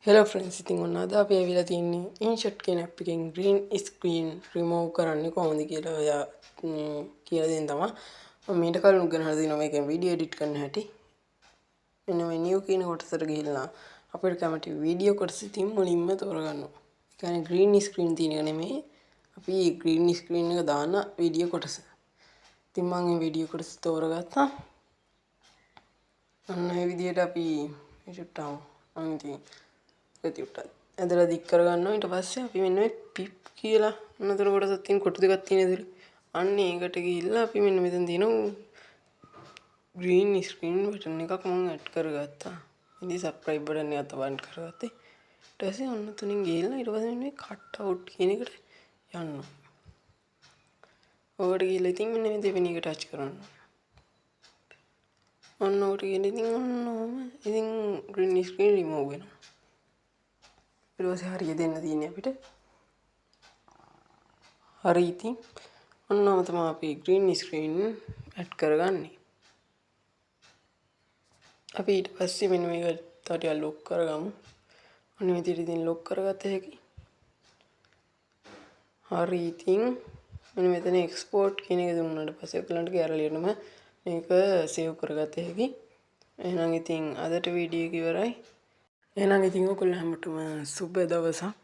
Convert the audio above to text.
Hello friends, ඉතින් ඔන්න අද අපි ඇවිල්ලා තින්නේ InShot කියන ඇප් එකෙන් green screen remove කරන්නේ කොහොමද කියලා ඔයා කියලා දෙන්න තමයි. මම මීට කලින් උගන්වලා දෙනවා මේකෙන් වීඩියෝ එඩිට් කරන්න හැටි. මෙන්න මේ new කියන කොටසට ගිහිල්ලා අපිට කැමති වීඩියෝ කොටස ඉතින් මුලින්ම තෝරගන්නවා. ඒ කියන්නේ green screen තියෙන එක නෙමෙයි. අපි green screen එක දාන වීඩියෝ කොටස. ඉතින් මම මේ වීඩියෝ කොටස තෝරගත්තා. අන්න ඒ විදිහට අපි මේකට ආවා. ඉතින් ඒකට ඇදලා දික් කරගන්නවා. ඊට පස්සේ අපි මෙන්න මේ පිප් කියලා නතර කොටසක් තියෙන කොටු දෙකක් තියෙන ඇතුලේ. අන්න ඒකට ගිහිල්ලා අපි මෙන්න මෙතන තියෙන green screen button එකක් මම ඇඩ් කරගත්තා. ඉතින් subscribe button එක තබන්න කරගත්තේ. ඊට පස්සේ ඔන්න තුنين ගිහිල්ලා ඊට පස්සේ මෙන්න මේ cut out කියන එකට යන්න. ඔකට ගිහිල්ලා ඉතින් මෙන්න මේ දෙවෙනි එක ටච් කරන්න. ඔන්න ඔකට ගිහින් ඉතින් ඔන්න ඉතින් green screen remove වෙනවා. ඊට පස්සේ හරිය දෙන්න තියෙන්නේ අපිට. හරි ඉතින් ඔන්නම තමයි අපි green screen ඇඩ් කරගන්නේ. අපි ඊට පස්සේ මෙන්න මේක තව ටිකක් ලොක් කරගමු. අන්න මේ විදිහට ඉතින් ලොක් කරගත්ත හැකි. හරි ඉතින් මෙන්න මෙතන export කියන එක දුන්නාට පස්සේ ඔයගලන්ට ගැරලියටම මේක සේව් කරගත්ත හැකි. එහෙනම් ඉතින් අදට වීඩියෝ එක ඉවරයි. එහෙනම් ඉතින් ඔයගොල්ලෝ හැමෝටම සුබ දවසක්.